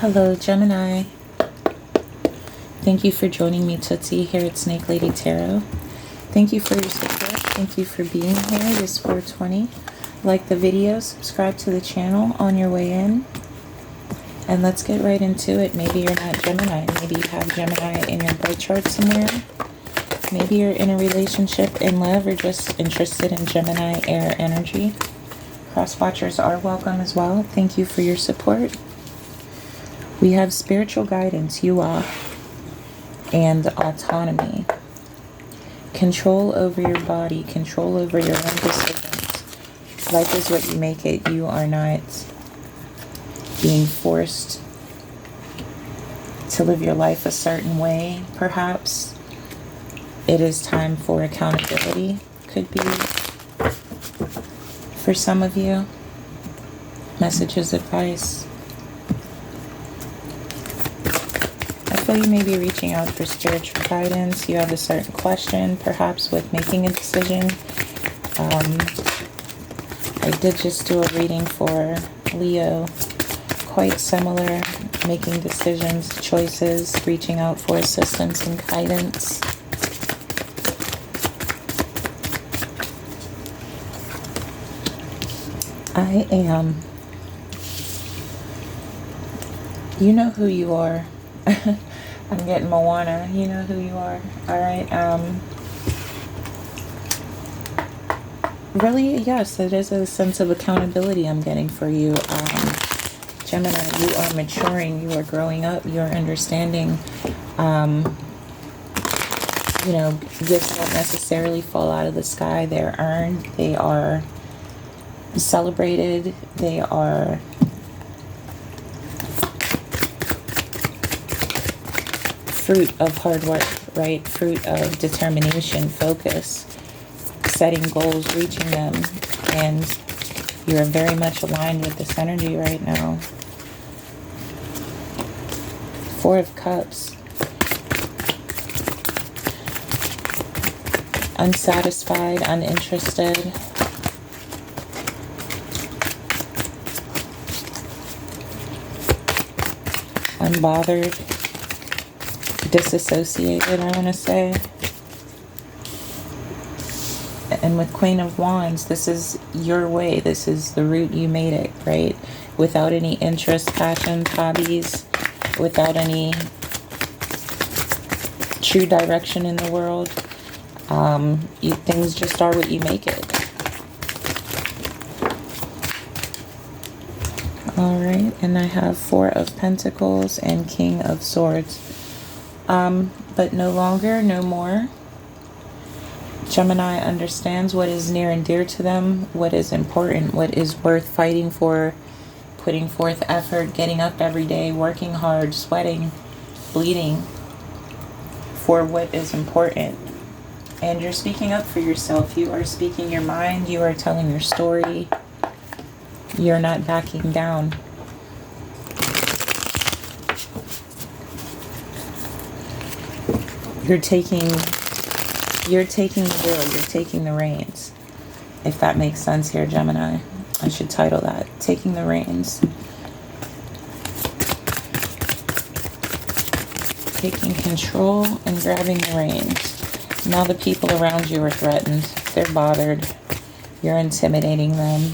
Hello, Gemini. Thank you for joining me, Tøøtsie, here at SnakeLadyTarot. Thank you for your support. Thank you for being here this 420. Like the video, subscribe to the channel on your way in. And let's get right into it. Maybe you're not Gemini. Maybe you have Gemini in your birth chart somewhere. Maybe you're in a relationship, in love, or just interested in Gemini air energy. Cross watchers are welcome as well. Thank you for your support. We have spiritual guidance, yuwa, and autonomy. Control over your body, control over your own decisions. Life is what you make it. You are not being forced to live your life a certain way, perhaps. It is time for accountability, could be, for some of you. Messages, advice. I feel you may be reaching out for spiritual guidance. You have a certain question, perhaps with making a decision. I did just do a reading for Leo. Quite similar, making decisions, choices, reaching out for assistance and guidance. I am. You know who you are. I'm getting Moana. You know who you are. Alright. Really, yes, it is a sense of accountability I'm getting for you. Gemini, you are maturing. You are growing up. You are understanding. Gifts don't necessarily fall out of the sky. They're earned. They are celebrated. They are fruit of hard work, right? Fruit of determination, focus, setting goals, reaching them, and you are very much aligned with this energy right now. 4 of Cups. Unsatisfied, uninterested. Unbothered. Disassociated, I want to say. And with Queen of Wands, this is your way. This is the route you made it, right? Without any interests, passions, hobbies, without any true direction in the world. Things just are what you make it. Alright, and I have 4 of Pentacles and King of Swords. But no longer, no more. Gemini understands what is near and dear to them, what is important, what is worth fighting for, putting forth effort, getting up every day, working hard, sweating, bleeding for what is important. And you're speaking up for yourself. You are speaking your mind. You are telling your story. You're not backing down. You're taking the wheel. You're taking the reins. If that makes sense here, Gemini. I should title that. Taking the reins. Taking control and grabbing the reins. Now the people around you are threatened. They're bothered. You're intimidating them.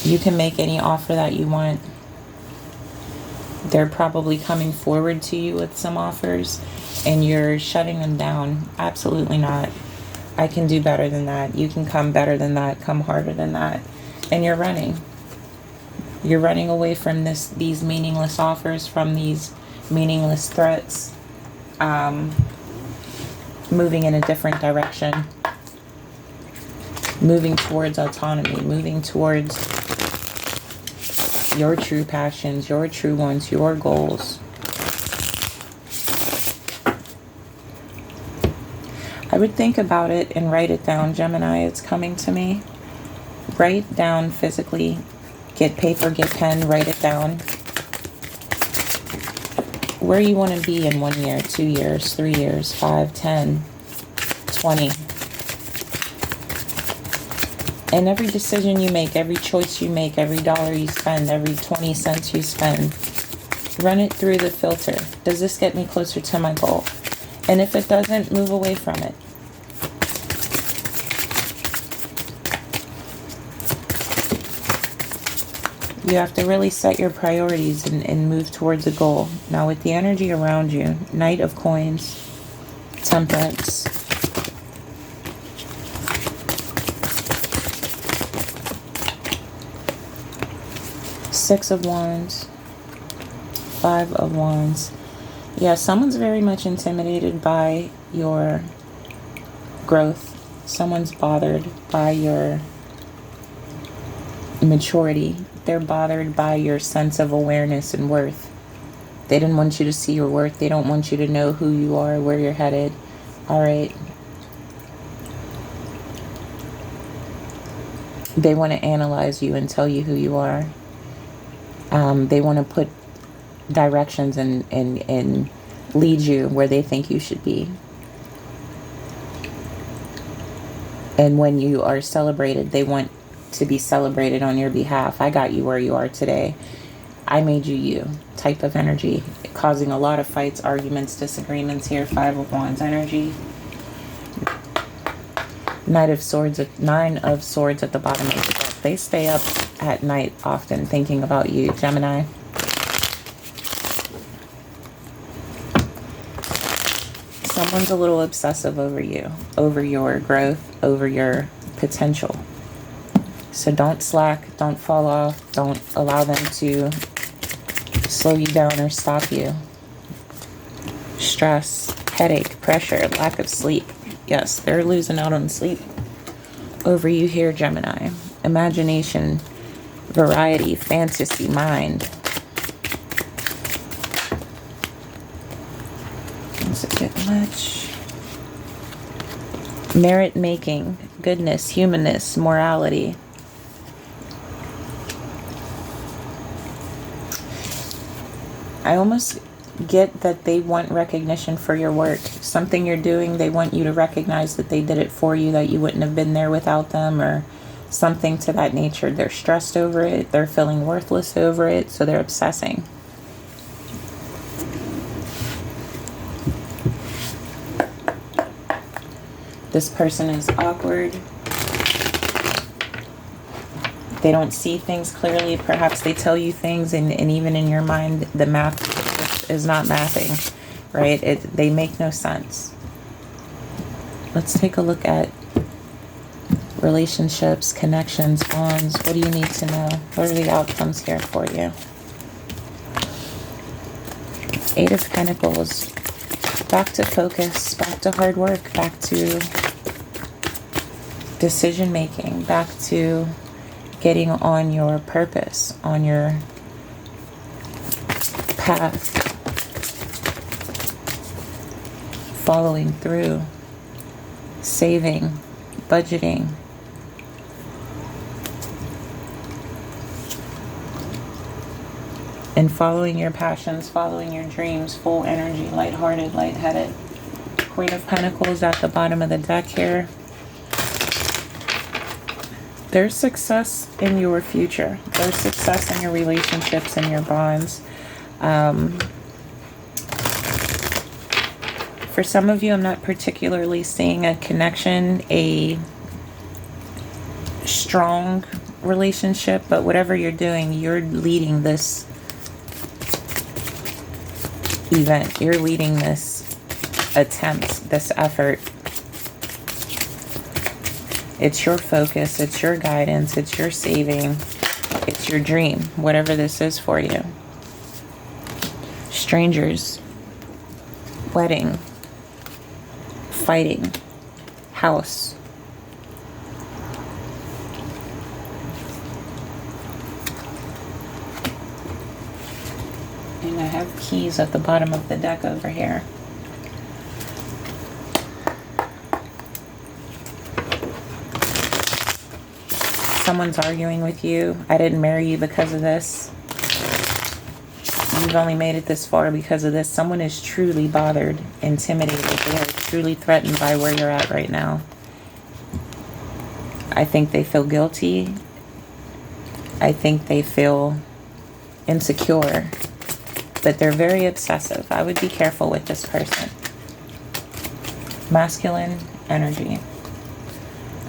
You can make any offer that you want. They're probably coming forward to you with some offers, and you're shutting them down. Absolutely not. I can do better than that. You can come better than that, come harder than that. And you're running. You're running away from these meaningless offers, from these meaningless threats. Moving in a different direction. Moving towards autonomy. Moving towards your true passions, your true wants, your goals. I would think about it and write it down, Gemini. It's coming to me. Write down physically. Get paper, get pen, write it down. Where you want to be in 1 year, 2 years, 3 years, 5, 10, 20. And every decision you make, every choice you make, every dollar you spend, every 20 cents you spend, Run it through the filter. Does this get me closer to my goal? And if it doesn't, move away from it. You have to really set your priorities and move towards a goal. Now with the energy around you, Knight of Coins, Temperance, Six of Wands, Five of Wands. Yeah, someone's very much intimidated by your growth. Someone's bothered by your maturity. They're bothered by your sense of awareness and worth. They didn't want you to see your worth. They don't want you to know who you are, where you're headed. All right. They want to analyze you and tell you who you are. They want to put directions and lead you where they think you should be. And when you are celebrated, they want to be celebrated on your behalf. I got you where you are today. I made you you type of energy, causing a lot of fights, arguments, disagreements here. Five of Wands energy. Nine of Swords at the bottom of the deck. They stay up at night often thinking about you, Gemini. Someone's a little obsessive over you, over your growth, over your potential. So don't slack, don't fall off, don't allow them to slow you down or stop you. Stress, headache, pressure, lack of sleep. Yes, they're losing out on sleep over you here, Gemini. Imagination, variety, fantasy, mind. Is it get much? Merit making, goodness, humanness, morality. I almost get that they want recognition for your work. Something you're doing, they want you to recognize that they did it for you, that you wouldn't have been there without them, or something to that nature. They're stressed over it. They're feeling worthless over it, so they're obsessing. This person is awkward. They don't see things clearly. Perhaps they tell you things and even in your mind the math is not mathing, right? They make no sense. Let's take a look at relationships, connections, bonds. What do you need to know? What are the outcomes here for you? Eight of Pentacles. Back to focus, back to hard work, back to decision making, back to getting on your purpose, on your path, following through, saving, budgeting. And following your passions, following your dreams, full energy, lighthearted, lightheaded. Queen of Pentacles at the bottom of the deck here. There's success in your future. There's success in your relationships and your bonds. For some of you, I'm not particularly seeing a connection, a strong relationship, but whatever you're doing, you're leading this event. You're leading this attempt, this effort. It's your focus, it's your guidance, it's your saving, it's your dream, whatever this is for you. Strangers, wedding, fighting, house. And I have keys at the bottom of the deck over here. Someone's arguing with you. I didn't marry you because of this. You've only made it this far because of this. Someone is truly bothered, intimidated. They are truly threatened by where you're at right now. I think they feel guilty. I think they feel insecure. but they're very obsessive. I would be careful with this person. Masculine energy.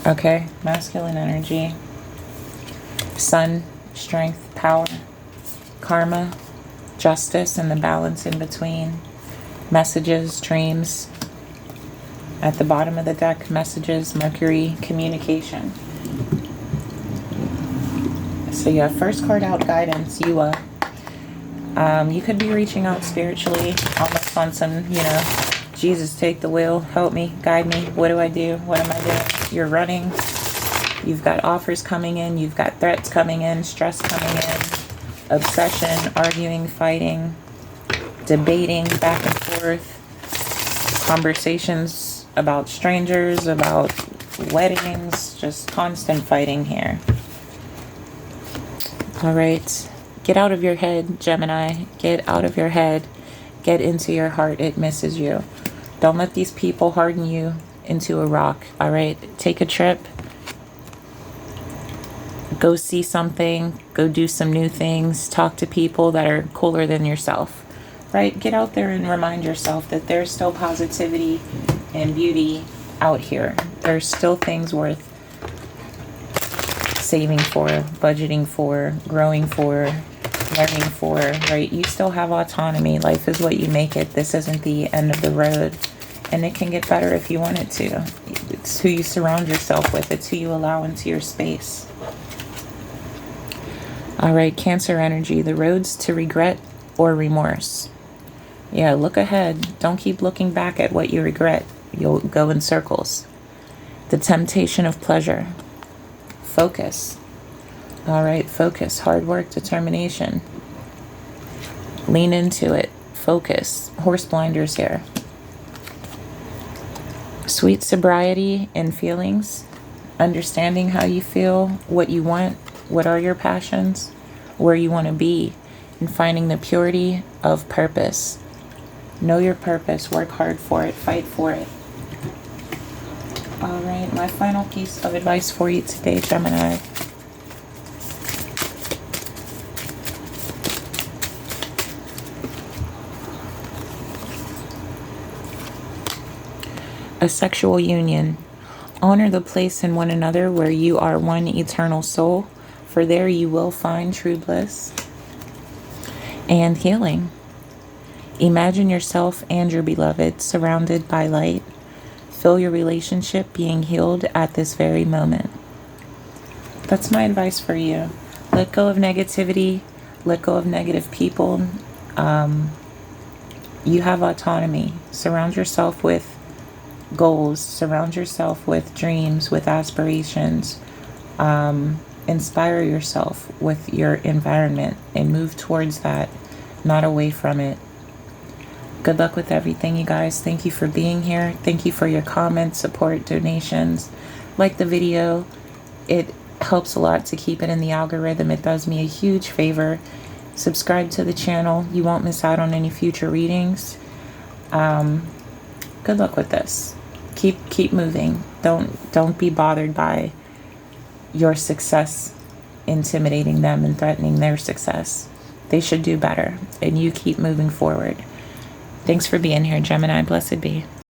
Okay, masculine energy. Sun, strength, power, karma, justice, and the balance in between. Messages, dreams. At the bottom of the deck, messages, Mercury, communication. So you have first card out, guidance, Yua. You could be reaching out spiritually, almost on some, you know, Jesus, take the wheel, help me, guide me. What do I do? What am I doing? You're running. You've got offers coming in. You've got threats coming in, stress coming in, obsession, arguing, fighting, debating back and forth, conversations about strangers, about weddings, just constant fighting here. All right. Get out of your head, Gemini. Get out of your head. Get into your heart. It misses you. Don't let these people harden you into a rock. All right. Take a trip. Go see something. Go do some new things. Talk to people that are cooler than yourself. Right? Get out there and remind yourself that there's still positivity and beauty out here. There's still things worth saving for, budgeting for, growing for, learning for, right? You still have autonomy. Life is what you make it. This isn't the end of the road. And it can get better if you want it to. It's who you surround yourself with. It's who you allow into your space. All right, Cancer energy. The roads to regret or remorse. Yeah, look ahead. Don't keep looking back at what you regret. You'll go in circles. The temptation of pleasure. Focus. All right, focus. Hard work, determination. Lean into it. Focus. Horse blinders here. Sweet sobriety and feelings. Understanding how you feel, what you want, what are your passions, where you want to be, and finding the purity of purpose. Know your purpose. Work hard for it. Fight for it. All right, my final piece of advice for you today, Gemini. A sexual union. Honor the place in one another where you are one eternal soul, for there you will find true bliss and healing. Imagine yourself and your beloved surrounded by light. Feel your relationship being healed at this very moment. That's my advice for you. Let go of negativity. Let go of negative people. You have autonomy. Surround yourself with goals. Surround yourself with dreams, with aspirations. Inspire yourself with your environment and move towards that, not away from it. Good luck with everything, you guys. Thank you for being here. Thank you for your comments, support, donations. Like the video. It helps a lot to keep it in the algorithm. It does me a huge favor. Subscribe to the channel. You won't miss out on any future readings. Good luck with this. Keep moving. Don't be bothered by your success intimidating them and threatening their success. They should do better, and you keep moving forward. Thanks for being here, Gemini. Blessed be.